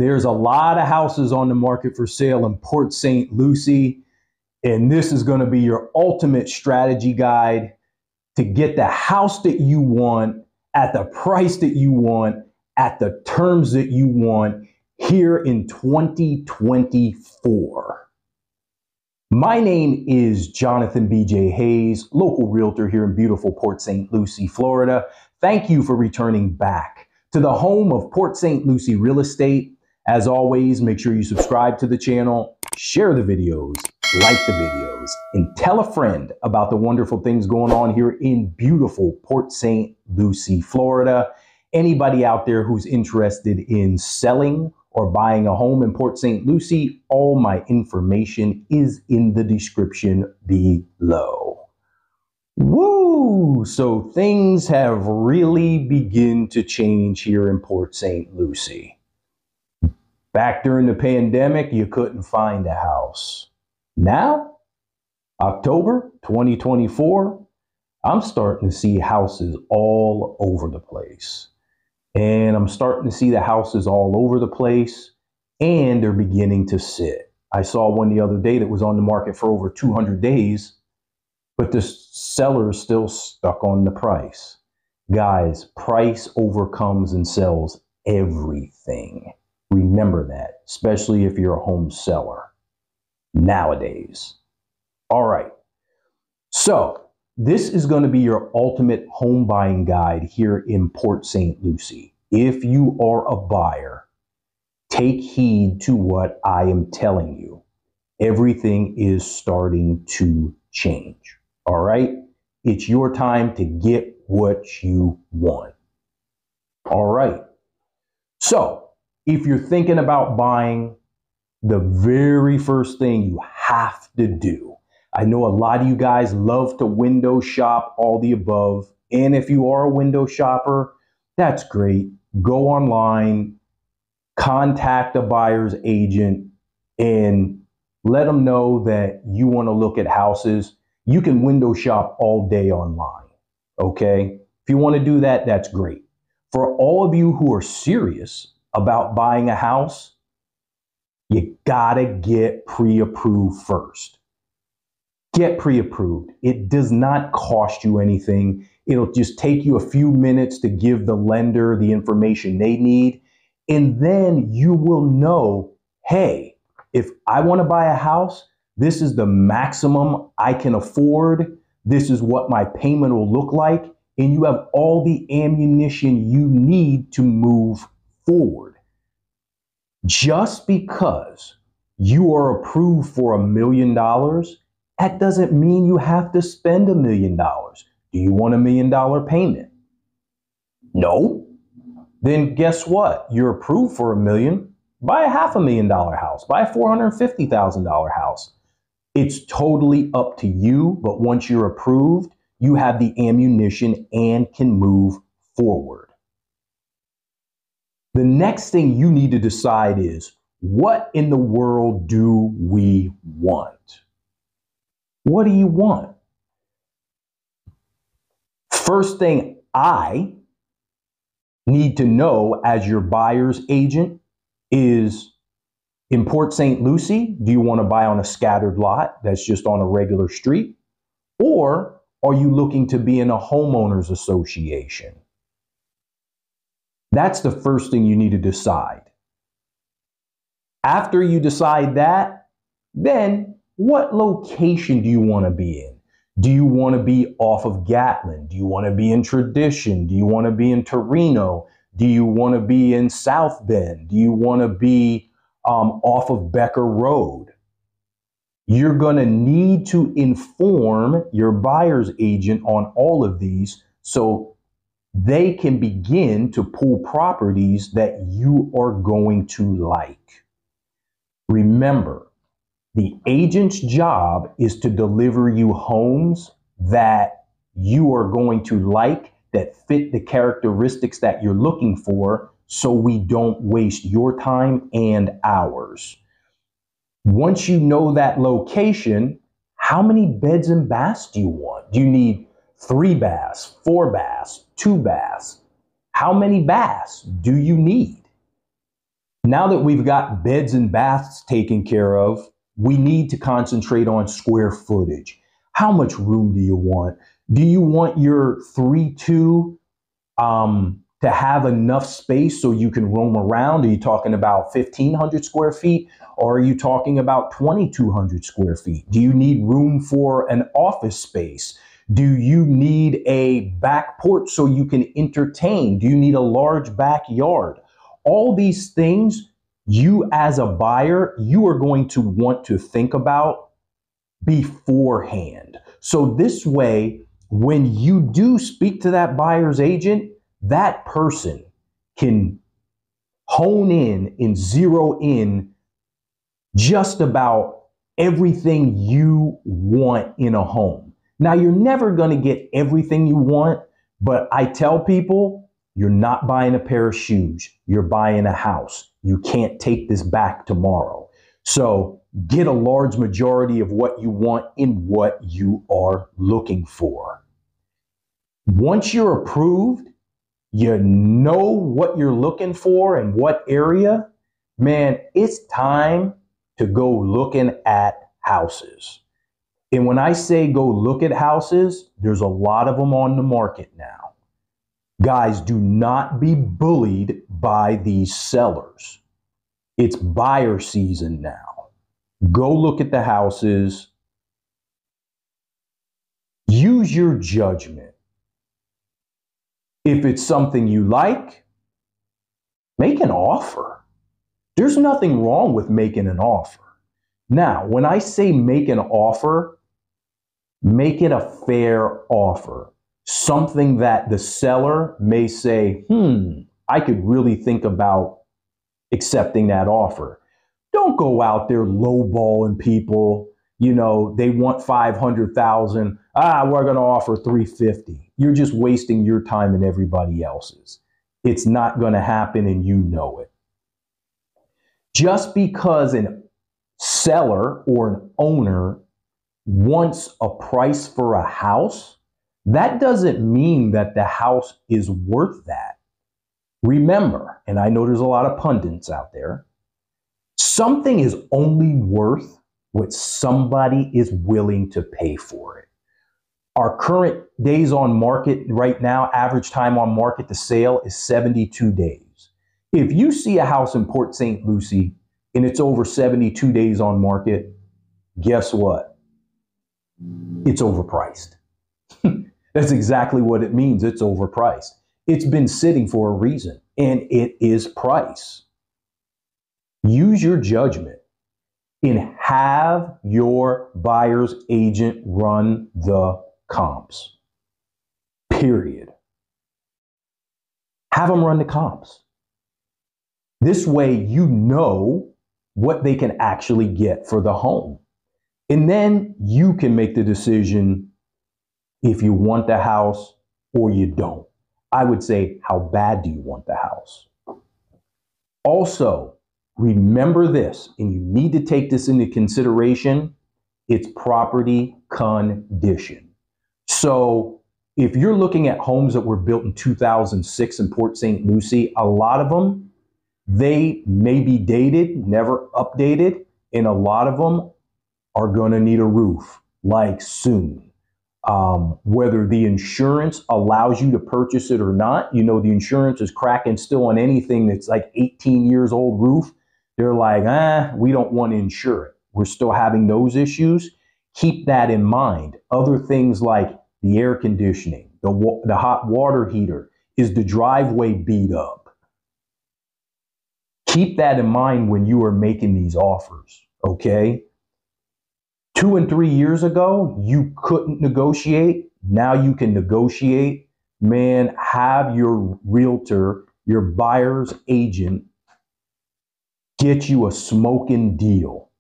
There's a lot of houses on the market for sale in Port Saint Lucie, and this is going to be your ultimate strategy guide to get the house that you want at the price that you want at the terms that you want here in 2024. My name is Jonathan B.J. Hayes, local realtor here in beautiful Port Saint Lucie, Florida. Thank you for returning back to the home of Port Saint Lucie Real Estate. As always, make sure you subscribe to the channel, share the videos, like the videos, and tell a friend about the wonderful things going on here in beautiful Port Saint Lucie, Florida. Anybody out there who's interested in selling or buying a home in Port Saint Lucie, all my information is in the description below. Woo! So things have really begun to change here in Port Saint Lucie. Back during the pandemic, you couldn't find a house. Now, October 2024, I'm starting to see houses all over the place. And I'm starting to see the houses all over the place, and they're beginning to sit. I saw one the other day that was on the market for over 200 days, but the seller is still stuck on the price. Guys, price overcomes and sells everything. Remember that, especially if you're a home seller nowadays. All right. So this is going to be your ultimate home buying guide here in Port Saint Lucie. If you are a buyer, take heed to what I am telling you. Everything is starting to change. All right. It's your time to get what you want. All right. So if you're thinking about buying, the very first thing you have to do, I know a lot of you guys love to window shop, all the above. And if you are a window shopper, that's great. Go online, contact a buyer's agent, and let them know that you want to look at houses. You can window shop all day online. Okay? If you want to do that, that's great. For all of you who are serious about buying a house, you gotta get pre-approved first. Get pre-approved. It does not cost you anything. It'll just take you a few minutes to give the lender the information they need. And then you will know, hey, if I want to buy a house, this is the maximum I can afford. This is what my payment will look like. And you have all the ammunition you need to move forward. Just because you are approved for $1 million, that doesn't mean you have to spend $1 million. Do you want $1 million payment? No. Then guess what? You're approved for $1 million. Buy a $500,000 house. Buy a $450,000 house. It's totally up to you, but once you're approved, you have the ammunition and can move forward. The next thing you need to decide is, what in the world do we want? What do you want? First thing I need to know as your buyer's agent is, in Port Saint Lucie, do you want to buy on a scattered lot that's just on a regular street? Or are you looking to be in a homeowners association? That's the first thing you need to decide. After you decide that, then what location do you want to be in? Do you want to be off of Gatlin? Do you want to be in Tradition? Do you want to be in Torino? Do you want to be in South Bend? Do you want to be off of Becker Road? You're going to need to inform your buyer's agent on all of these so they can begin to pull properties that you are going to like. Remember, the agent's job is to deliver you homes that you are going to like, that fit the characteristics that you're looking for, so we don't waste your time and ours. Once you know that location, how many beds and baths do you want? Do you need 3 baths, 4 baths, 2 baths? How many baths do you need? Now that we've got beds and baths taken care of, we need to concentrate on square footage. How much room do you want? Do you want your 3-2 to have enough space so you can roam around? Are you talking about 1,500 square feet, or are you talking about 2,200 square feet? Do you need room for an office space? Do you need a back porch so you can entertain? Do you need a large backyard? All these things, you as a buyer, you are going to want to think about beforehand. So this way, when you do speak to that buyer's agent, that person can hone in and zero in just about everything you want in a home. Now, you're never going to get everything you want, but I tell people, you're not buying a pair of shoes. You're buying a house. You can't take this back tomorrow. So get a large majority of what you want in what you are looking for. Once you're approved, you know what you're looking for and what area, man, it's time to go looking at houses. And when I say go look at houses, there's a lot of them on the market now. Guys, do not be bullied by these sellers. It's buyer season now. Go look at the houses. Use your judgment. If it's something you like, make an offer. There's nothing wrong with making an offer. Now, when I say make an offer, make it a fair offer. Something that the seller may say, I could really think about accepting that offer. Don't go out there lowballing people. You know, they want 500,000. We're going to offer 350. You're just wasting your time and everybody else's. It's not going to happen, and you know it. Just because a seller or an owner wants a price for a house, that doesn't mean that the house is worth that. Remember, and I know there's a lot of pundits out there, something is only worth what somebody is willing to pay for it. Our current days on market right now, average time on market to sale is 72 days. If you see a house in Port Saint Lucie and it's over 72 days on market, guess what? It's overpriced. That's exactly what it means. It's overpriced. It's been sitting for a reason, and it is price. Use your judgment and have your buyer's agent run the comps. Period. Have them run the comps. This way you know what they can actually get for the home. And then you can make the decision if you want the house or you don't. I would say, how bad do you want the house? Also, remember this, and you need to take this into consideration, it's property condition. So if you're looking at homes that were built in 2006 in Port Saint Lucie, a lot of them, they may be dated, never updated, and a lot of them are going to need a roof, like soon. Whether the insurance allows you to purchase it or not, you know, the insurance is cracking still on anything that's like 18 years old roof. They're like, we don't want to insure it. We're still having those issues. Keep that in mind. Other things like the air conditioning, the hot water heater, is the driveway beat up? Keep that in mind when you are making these offers, okay? 2 and 3 years ago, you couldn't negotiate. Now you can negotiate. Man, have your realtor, your buyer's agent, get you a smoking deal.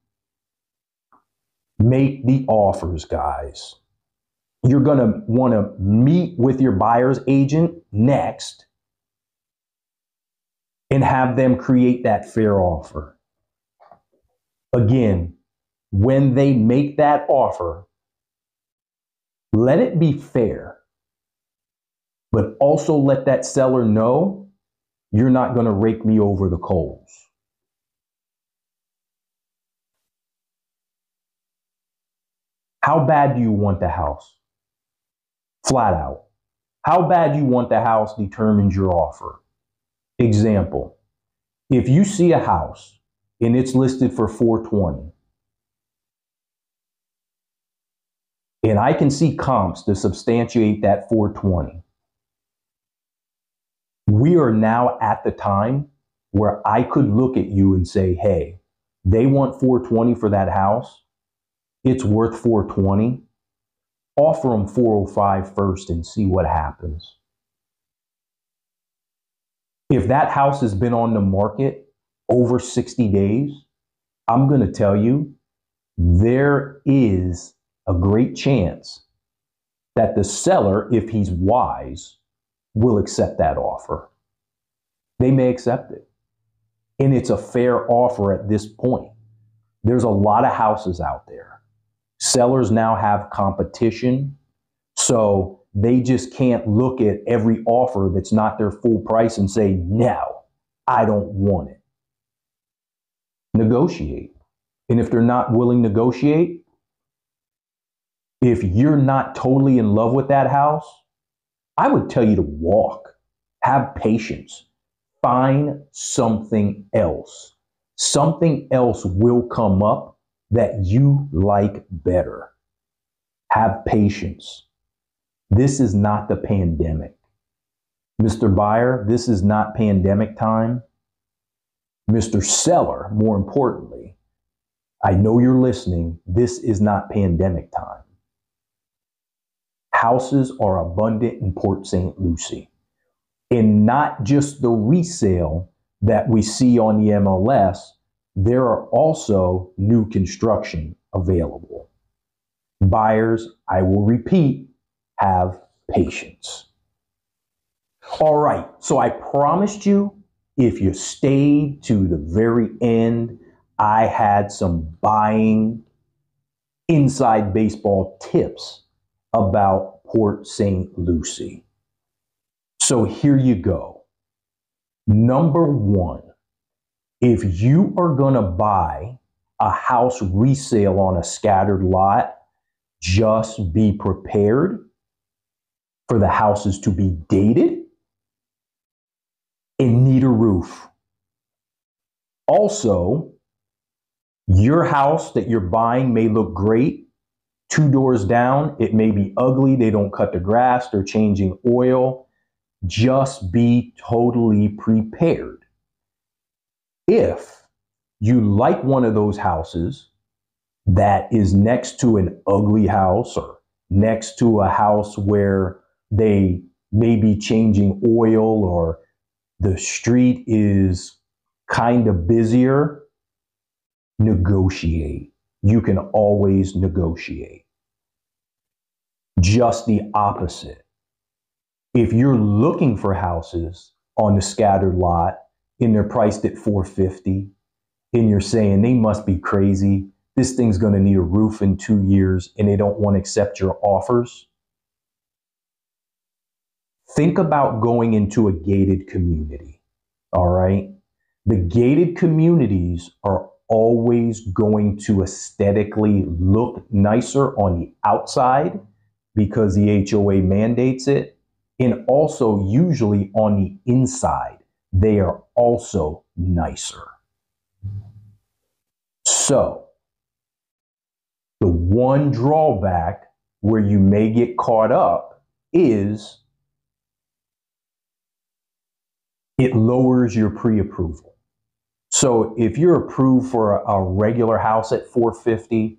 Make the offers, guys. You're going to want to meet with your buyer's agent next and have them create that fair offer. Again, when they make that offer, let it be fair, but also let that seller know you're not going to rake me over the coals. How bad do you want the house? Flat out. How bad you want the house determines your offer. Example, if you see a house and it's listed for $420, and I can see comps to substantiate that $420, we are now at the time where I could look at you and say, hey, they want $420 for that house. It's worth $420. Offer them $405 first and see what happens. If that house has been on the market over 60 days, I'm going to tell you, there is a great chance that the seller, if he's wise, will accept that offer. They may accept it. And it's a fair offer at this point. There's a lot of houses out there. Sellers now have competition, so they just can't look at every offer that's not their full price and say, no, I don't want it. Negotiate. And if they're not willing to negotiate, if you're not totally in love with that house, I would tell you to walk. Have patience. Find something else. Something else will come up that you like better. Have patience. This is not the pandemic. Mr. Buyer, this is not pandemic time. Mr. Seller, more importantly, I know you're listening. This is not pandemic time. Houses are abundant in Port Saint Lucie. And not just the resale that we see on the MLS, there are also new construction available. Buyers, I will repeat, have patience. All right, so I promised you, if you stayed to the very end, I had some buying inside baseball tips about Port Saint Lucie. So here you go. Number one, if you are going to buy a house resale on a scattered lot, just be prepared for the houses to be dated and need a roof. Also, your house that you're buying may look great. 2 doors down, it may be ugly. They don't cut the grass. They're changing oil. Just be totally prepared. If you like one of those houses that is next to an ugly house or next to a house where they may be changing oil or the street is kind of busier, negotiate. You can always negotiate. Just the opposite. If you're looking for houses on the scattered lot and they're priced at $450 and you're saying they must be crazy, this thing's going to need a roof in 2 years and they don't want to accept your offers, think about going into a gated community. All right? The gated communities are always going to aesthetically look nicer on the outside because the HOA mandates it. And also usually on the inside, they are also nicer. So the one drawback where you may get caught up is it lowers your pre-approval. So if you're approved for a regular house at $450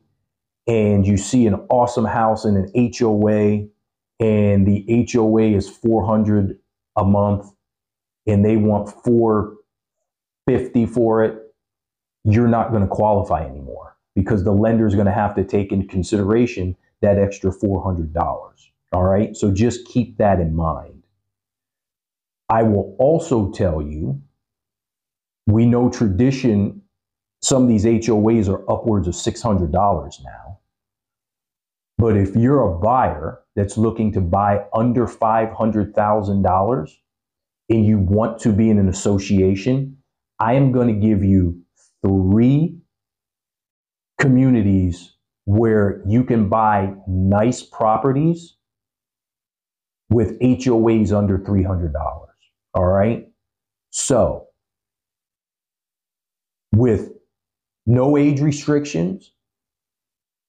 and you see an awesome house in an HOA and the HOA is $400 a month and they want $450 for it, you're not going to qualify anymore because the lender is going to have to take into consideration that extra $400. All right, so just keep that in mind. I will also tell you, we know tradition, some of these HOAs are upwards of $600 now. But if you're a buyer that's looking to buy under $500,000 and you want to be in an association, I am going to give you 3 communities where you can buy nice properties with HOAs under $300. All right. So with no age restrictions,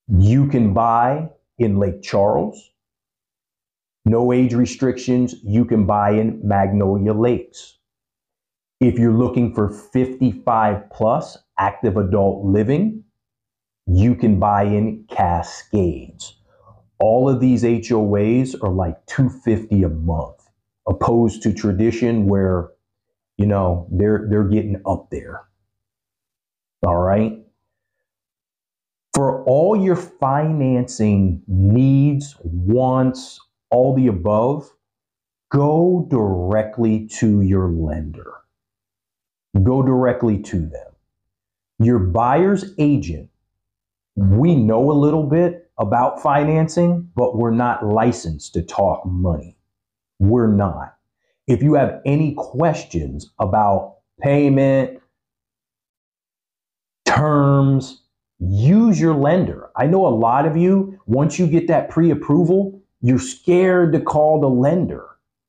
you can buy in Lake Charles. No age restrictions, you can buy in Magnolia Lakes. If you're looking for 55 plus active adult living, you can buy in Cascades. All of these HOAs are like $250 a month, opposed to tradition where, you know, they're getting up there. All right. For all your financing needs, wants, all the above, go directly to your lender. Go directly to them. Your buyer's agent, we know a little bit about financing, but we're not licensed to talk money. We're not. If you have any questions about payment, terms, use your lender. I know a lot of you, once you get that pre-approval, you're scared to call the lender.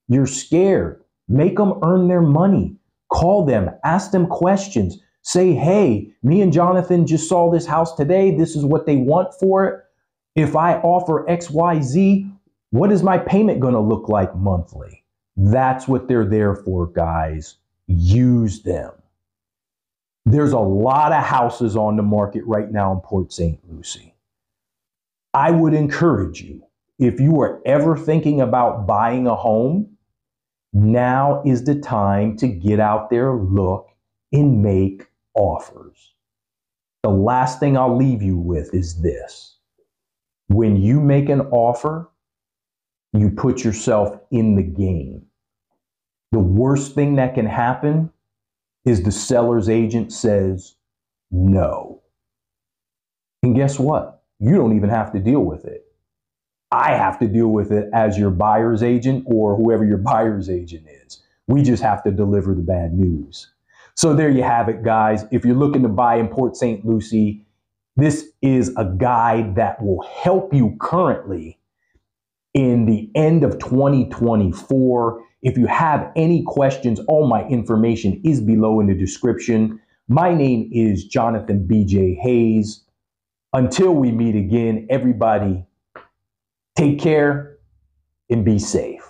You're scared. Make them earn their money. Call them, ask them questions. Say, hey, me and Jonathan just saw this house today. This is what they want for it. If I offer XYZ, what is my payment going to look like monthly? That's what they're there for, guys. Use them. There's a lot of houses on the market right now in Port Saint Lucie. I would encourage you, if you are ever thinking about buying a home, now is the time to get out there, look, and make offers. The last thing I'll leave you with is this. When you make an offer, you put yourself in the game. The worst thing that can happen is the seller's agent says no. And guess what? You don't even have to deal with it. I have to deal with it as your buyer's agent or whoever your buyer's agent is. We just have to deliver the bad news. So there you have it, guys. If you're looking to buy in Port Saint Lucie, this is a guide that will help you currently in the end of 2024. If you have any questions, all my information is below in the description. My name is Jonathan B.J. Hayes. Until we meet again, everybody, take care and be safe.